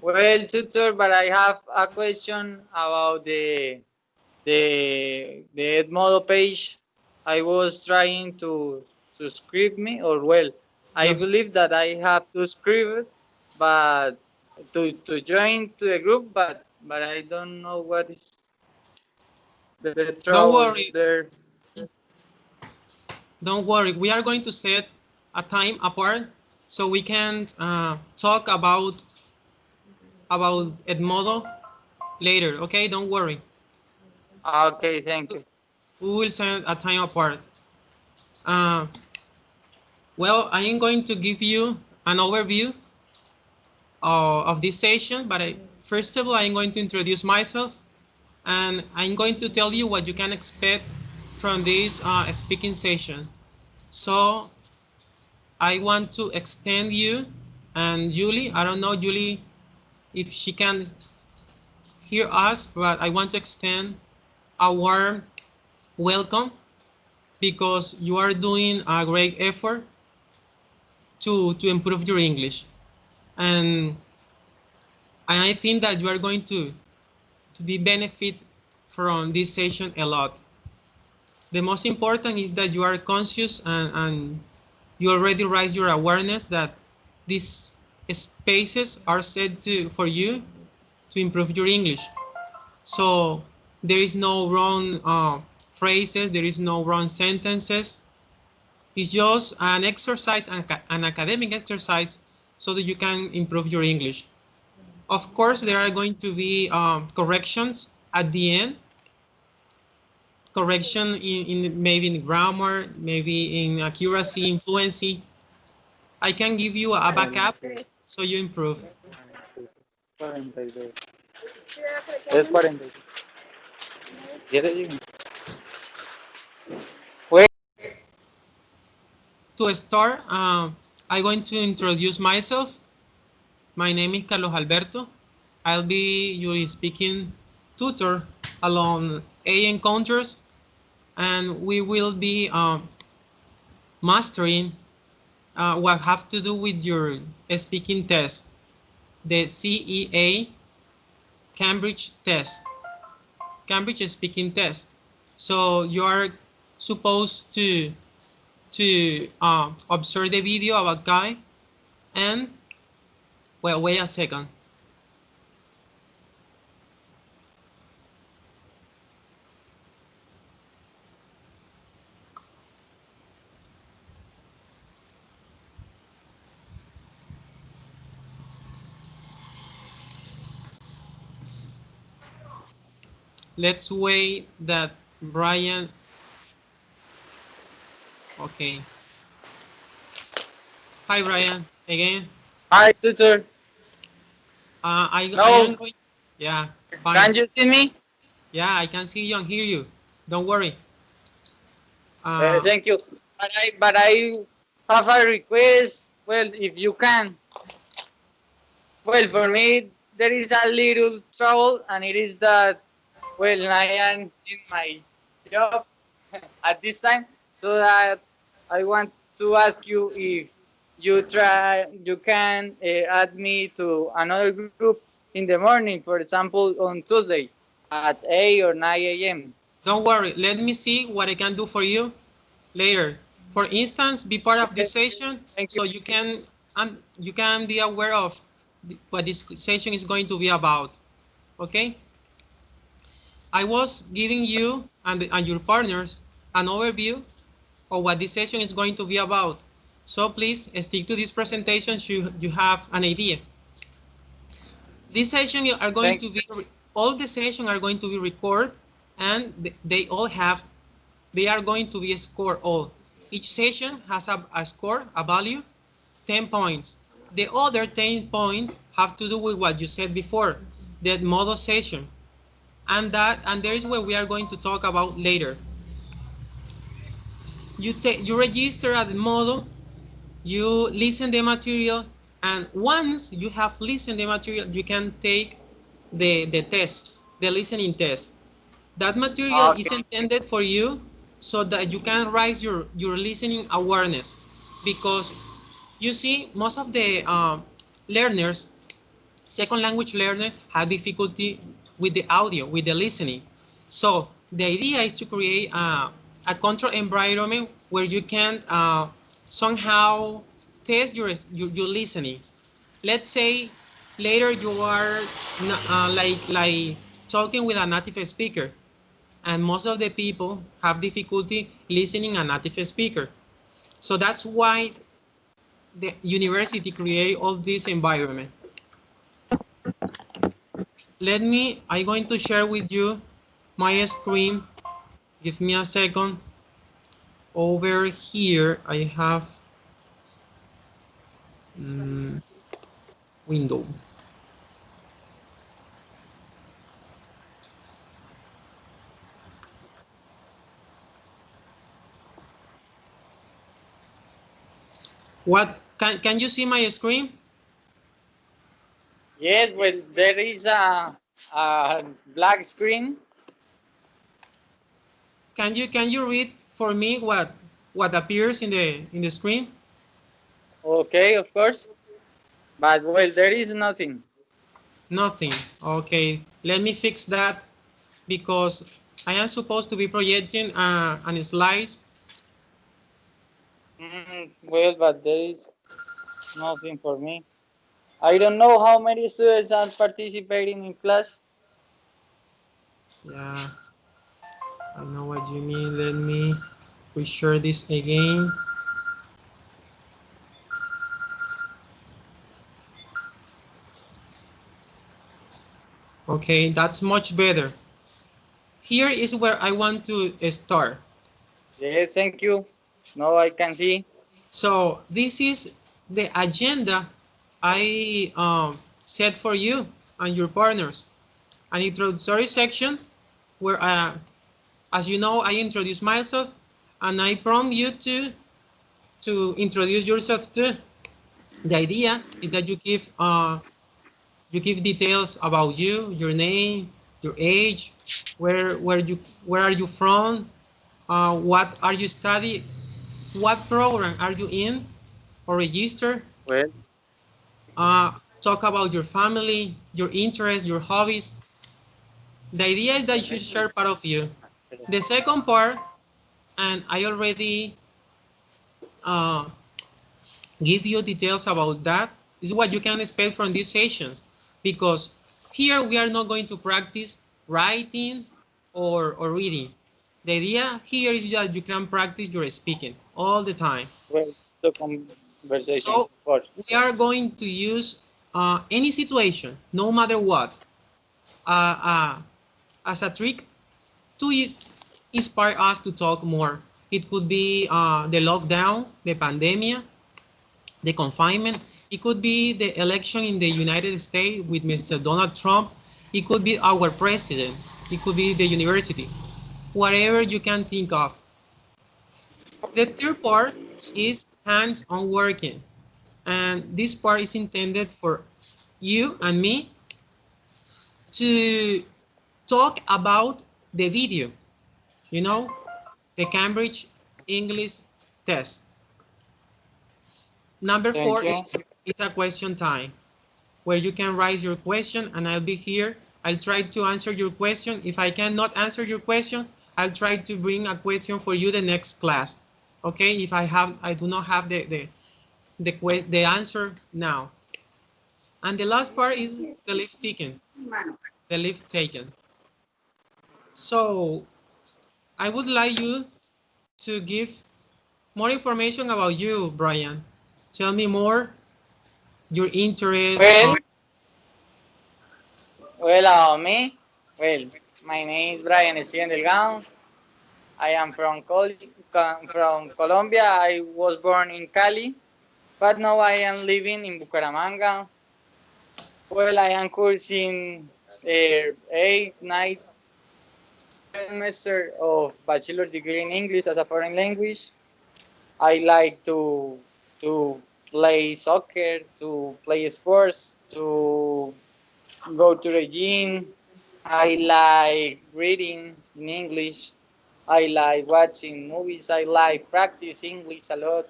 Well, tutor, but I have a question about the Edmodo page. I was trying to subscribe me, or well, I Just believe that I have to subscribe, but to join to the group, but I don't know what is the don't trouble worry, there. don't worry. We are going to set a time apart so we can talk about Edmodo later. Okay, don't worry. Okay, thank you. We will set a time apart. Uh, well, I am going to give you an overview of this session, but first of all, I'm going to introduce myself, and I'm going to tell you what you can expect from this speaking session. So I want to extend you and Julie. I don't know, Julie, if she can hear us, but I want to extend a warm welcome because you are doing a great effort to improve your English. And I think that you are going to be benefit from this session a lot. The most important is that you are conscious and you already raise your awareness that these spaces are set for you to improve your English. So there is no wrong phrases, there is no wrong sentences. It's just an exercise, an academic exercise, so that you can improve your English. Of course, there are going to be corrections at the end. Correction in maybe in grammar, maybe in accuracy, in fluency. I can give you a backup so you improve. 42. Es 42. Wait. To start, I'm going to introduce myself. My name is Carlos Alberto. I'll be your speaking tutor along A encounters, and we will be mastering what have to do with your speaking test, the CEA Cambridge test, Cambridge speaking test. So you are supposed to observe the video of a guy and, well, wait a second. Let's wait that Brian. Okay. Hi, Brian. Again. Hi, tutor. I No, am going. Yeah, fine. can you see me? Yeah, I can see you and hear you. Don't worry. Uh, Thank you. But I have a request. Well, if you can. Well, for me, there is a little trouble, and it is that, well, I am in my job at this time, so that I want to ask you if you can add me to another group in the morning, for example, on Tuesday at 8 or 9 a.m. don't worry. Let me see what I can do for you later. For instance, be part of Okay, this session thank you. so you can be aware of what this session is going to be about. Okay? I was giving you and your partners an overview of what this session is going to be about. So please stick to this presentation so you have an idea. This session are going Thank to be, all the sessions are going to be recorded, and they are going to be scored all. Each session has a score, a value, 10 points. The other 10 points have to do with what you said before, the model session. And there is what we are going to talk about later. You register at the model, you listen the material, and once you have listened the material, you can take the test, the listening test. That material is Okay. intended for you so that you can raise your listening awareness, because you see most of the learners Second language learner have difficulty with the audio, with the listening. So the idea is to create a control environment where you can somehow test your listening. Let's say later you are like talking with a native speaker, and most of the people have difficulty listening a native speaker. So that's why the university create all this environment. I'm going to share with you my screen. Give me a second. Over here, I have mm, window. What can you see my screen? Yes, well, there is a black screen. Can you read for me what appears in the screen? Okay, of course. But well, there is nothing. Nothing. Okay, let me fix that because I am supposed to be projecting an slides. Well, but there is nothing for me. I don't know how many students are participating in class. Yeah, I know what you mean. Let me reshare this again. Okay, that's much better. Here is where I want to start. Yes, thank you. Now I can see. So this is the agenda I set for you and your partners. An introductory section where, as you know, I introduce myself and I prompt you to introduce yourself too. The idea is that you give details about you, your name, your age, where are you from, what are you studying, what program are you in or register. Well, Uh, Talk about your family, your interests, your hobbies. The idea is that you share part of you. The second part, and I already uh, give you details about that, is what you can expect from these sessions. Because here we are not going to practice writing or reading. The idea here is that you can practice your speaking all the time. well, the conversation, So of course. we are going to use any situation, no matter what, uh, uh, as a trick to inspire us to talk more. It could be the lockdown, the pandemic, the confinement. It could be the election in the United States with Mr. Donald Trump. It could be our president. It could be the university. Whatever you can think of. The third part is hands-on working. And this part is intended for you and me to talk about the video, you know, the Cambridge English test. Number Thank four you. is it's a question time where you can write your question and I'll be here. I'll try to answer your question. If I cannot answer your question, I'll try to bring a question for you the next class. Okay, if I do not have the answer now. And the last part is the leave taken. The leave taken. So I would like you to give more information about you, Brian. Tell me more, your interests. Well, well, me. Well, my name is Brian Steven Delgado. I am from from Colombia. I was born in Cali, but now I am living in Bucaramanga. Well, I am cursing eighth, ninth semester of bachelor's degree in English as a foreign language. I like to play soccer, to play sports, to go to the gym. I like reading in English. I like watching movies. I like practice English a lot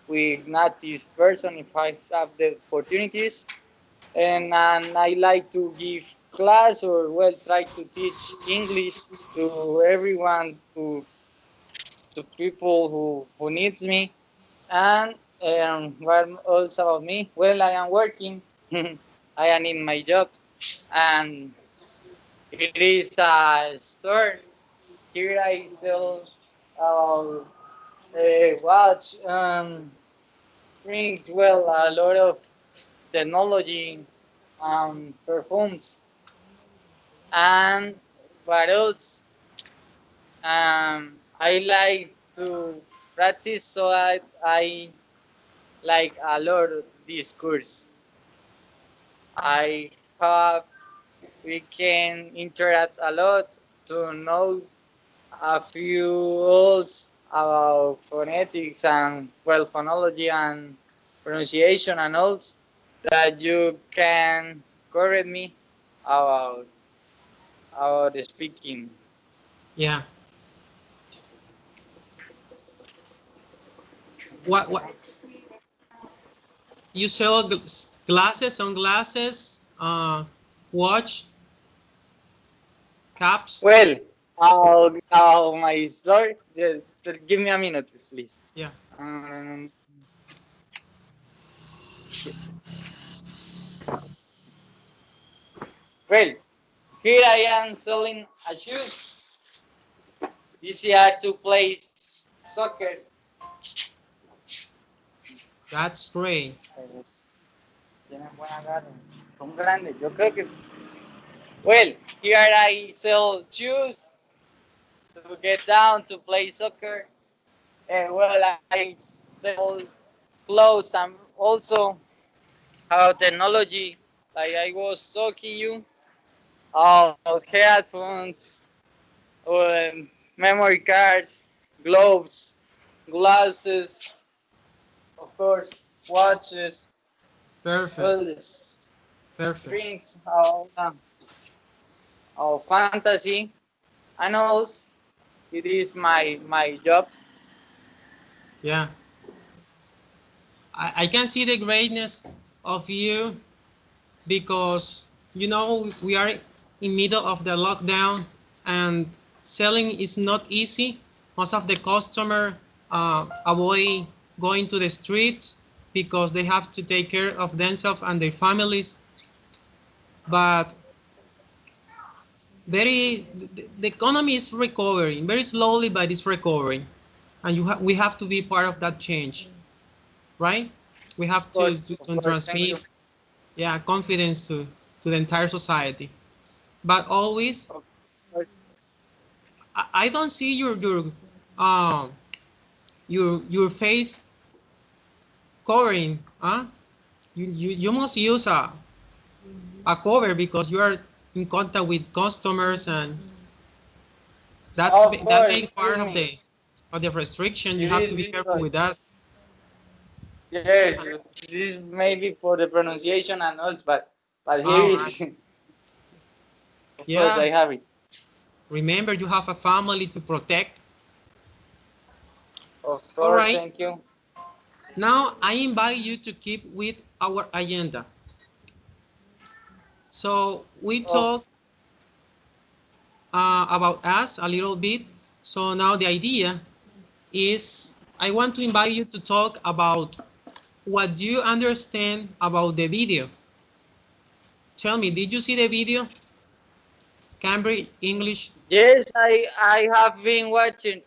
with native person if I have the opportunities. and I like to give class or well try to teach English to everyone who to people who needs me. And what else about me? Well, I am working. I am in my job, and it is a store. Here I sell watch, drink. Well, a lot of technology, perfumes, and what else? I like to practice so that I like a lot of this course. I have we can interact a lot to know a few rules about phonetics and well phonology and pronunciation and all that you can correct me about the speaking. Yeah. What you sell glasses, sunglasses, watch, caps? Well, my story. Give me a minute, please. Yeah. Um, well, here I am selling a shoes. These are to play soccer. That's great. Pues, tienen buena carne. Son grandes. Yo creo que. Well, here I sell shoes to get down to play soccer. And well, I sell clothes and also about technology. Like I was talking you about headphones, memory cards, gloves, glasses, of course, watches, Perfect. well, this Perfect. drinks, our fantasy, and all. It is my job. Yeah. I can see the greatness of you because you know we are in middle of the lockdown and selling is not easy. Most of the customer avoid going to the streets because they have to take care of themselves and their families. But the economy is recovering very slowly, but it's recovering, and we have to be part of that change, right? We have Of to course, thank you. transmit, yeah, confidence to the entire society. But always, Of course. I don't see um your face covering, huh? You must use a cover because you are in contact with customers, and Of that course, makes excuse part me. of the restriction. You It have is to be careful because with that. yes, this is maybe for the pronunciation and all, but here All right. is of course Yeah. I have it. Remember, you have a family to protect. Of All course, right. thank you. Now I invite you to keep with our agenda. So we Of talk about us a little bit. So now the idea is I want to invite you to talk about what you understand about the video. Tell me, did you see the video? Cambridge English. yes, I have been watching it.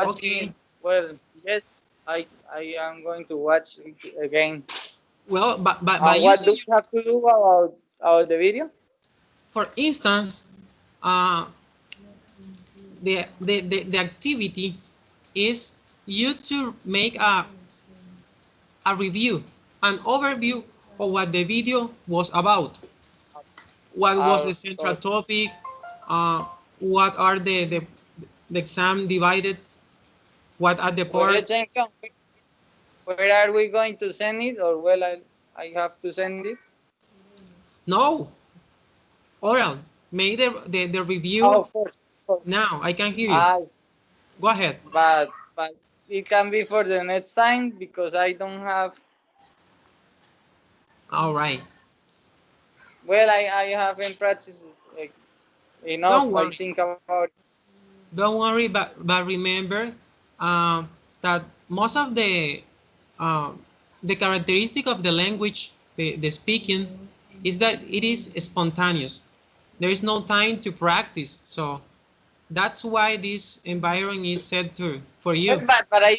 Okay. Well, yes, I am going to watch it again. Well, by And what do using we have to do about the video? for instance, uh, the activity is you to make a review, an overview of what the video was about. What was the Of central course. topic? Uh, what are the exam divided? What are the Well, parts? thank you. Where are we going to send it? Or well, I have to send it. No, oral. Make the Oh, review of course. Of course. now. I can hear you. Ah, Go ahead. but it can be for the next time because I don't have. All right. Well, I haven't practiced enough, Don't I worry. think, about it. Don't worry, but remember um, that most of uh, the characteristic of the language, the speaking, is that it is spontaneous. There is no time to practice. So that's why this environment is set to for Well, you. but I,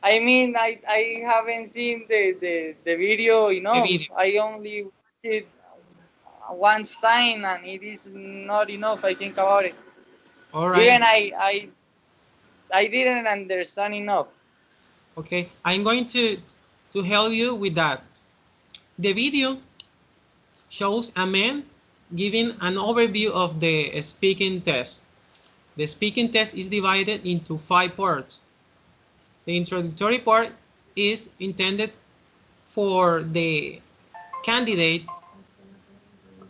I mean, I haven't seen the video The enough. video. I only watched it once time, and it is not enough, I think, about it. All right. Even I didn't understand enough. Okay. I'm going to help you with that. The video shows a man giving an overview of the speaking test. The speaking test is divided into 5 parts. The introductory part is intended for the candidate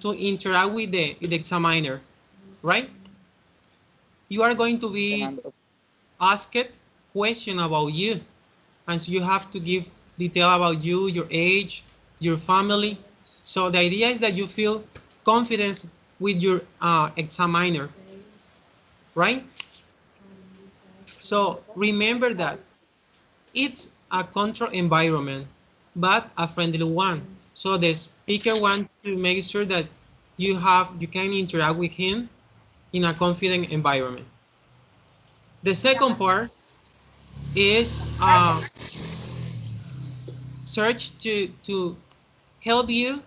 to interact with the examiner, right? You are going to be asked question about you, and so you have to give detail about you, your age, your family. So the idea is that you feel confidence with your examiner, right? So remember that it's a controlled environment, but a friendly one. So the speaker wants to make sure that you can interact with him in a confident environment. The second part is search to help you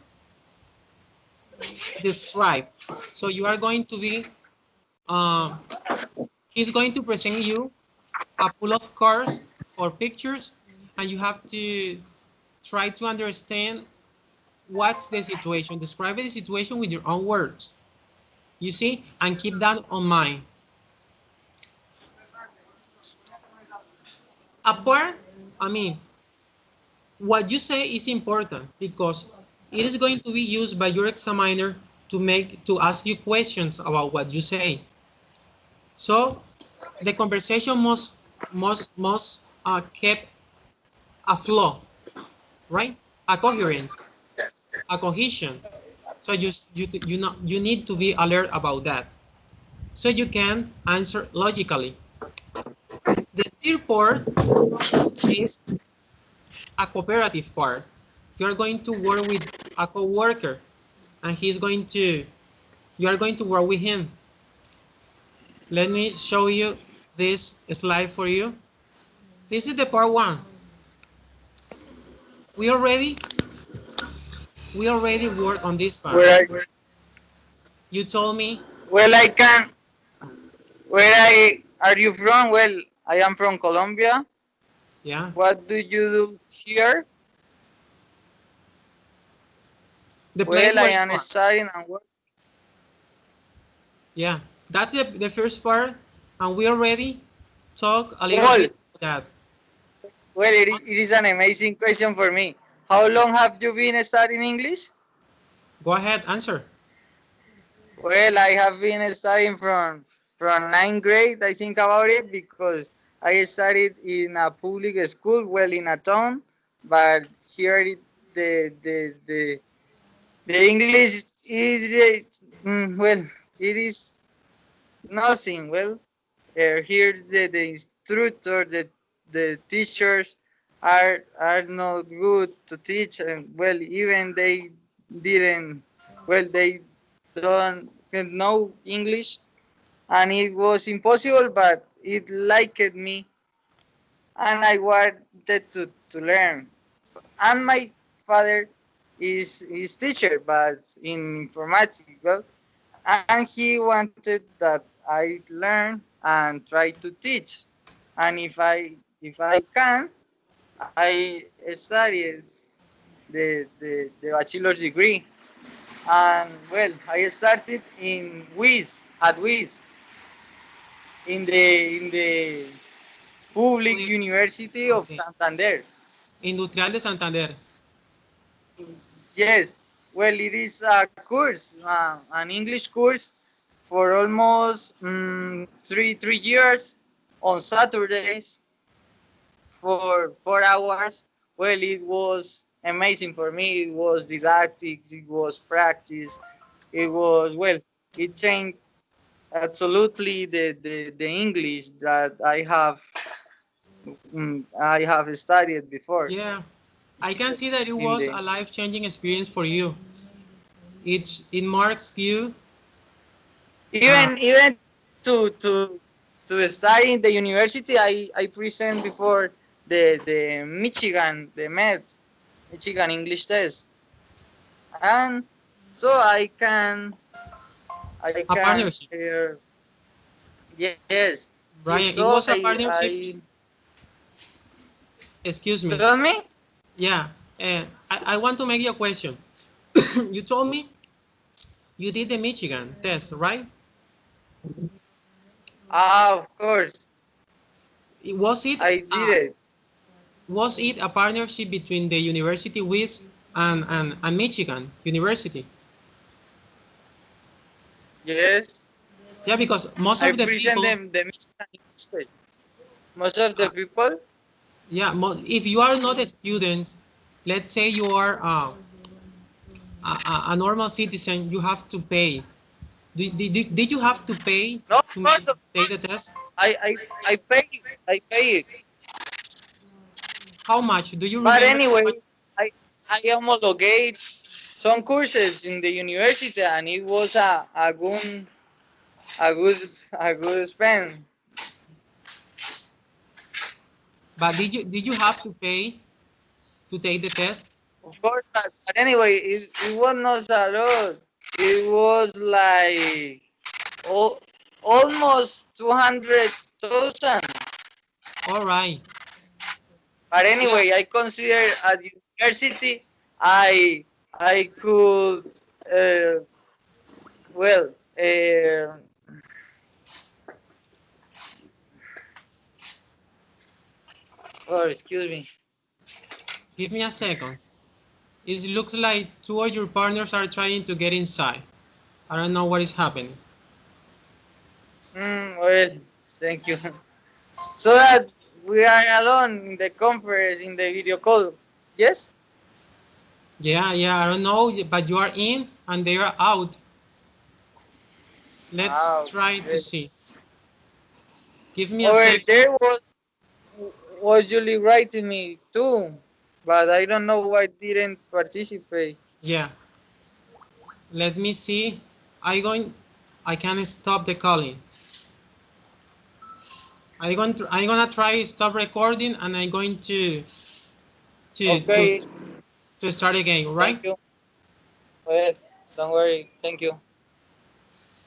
describe. So you are going to be uh, he's going to present you a pool of cards or pictures, and you have to try to understand what's the situation. Describe the situation with your own words. You see, and keep that on mind. Apart, I mean, what you say is important because it is going to be used by your examiner to ask you questions about what you say. So the conversation must keep a flow, right? A coherence, a cohesion. So you need to be alert about that, so you can answer logically. The third part is a cooperative part. You are going to work with a coworker, and you are going to work with him. Let me show you this slide for you. This is the part one. We already we already worked on this part. Where You told me, well, I can. Where I are you from? Well, I am from Colombia. yeah, What do you do here? the place Well, I where you am are. studying and work. Yeah, that's the first part, and we already talk a little Well, bit about that. well, it is an amazing question for me. How long have you been studying English? Go ahead, answer. Well, I have been studying from ninth grade. I think about it because I studied in a public school, well, in a town, but here the English is well, it is nothing. Well, here the instructor, the teachers are not good to teach, and well, even they didn't, well, they don't know English, and it was impossible, but it liked me, and I wanted to learn. And my father is teacher, but in informatics, well, and he wanted that I learn and try to teach. And if I can, I studied the bachelor's degree. And well, I started in WIS at WIS in the Public University of Okay. Santander. Industrial de Santander. Yes, well, it is a course, an English course for almost three years on Saturdays for 4 hours. Well, it was amazing for me. It was didactic. It was practice. It was, well, it changed absolutely the English that I have studied before. Yeah, I can see that it In was the a life-changing experience for you. It marks you. Uh, even to study in the university, I present before the Michigan, the Michigan English test, and so I a can partnership, yes. Brian. It So was a I partnership. Excuse me. tell me. Yeah, I want to make you a question. You told me you did the Michigan test, right? Ah, of course, Was it I did it. a partnership between the University Wiz and Michigan University? Yes, Yeah, because most I of the present people, them the Michigan English test. Most of the uh, people. yeah, if you are not a student, let's say you are a normal citizen, you have to pay. Did you have to pay No, to of take the course. test? I I I pay it. How much? Do you But remember how anyway, much? I homologate some courses in the university, and it was a good a good spend. But did you have to pay to take the test? Of course, but anyway, it was not a lot. It was like al- almost 200,000. All right. But Yeah. anyway, I consider at university I could uh, well oh, excuse me. Give me a second. It looks like two of your partners are trying to get inside. I don't know what is happening. Well, thank you. So that we are alone in the conference in the video call. Yes. Yeah, yeah, I don't know, but you are in and they are out. Let's Ah, try to okay. see. Give me a Or second. there was Julie writing me too, but I don't know why didn't participate. Yeah, let me see. I can stop the calling. I'm gonna try stop recording and I'm going to to Okay, to start again, thank right? you. Well, don't worry. Thank you.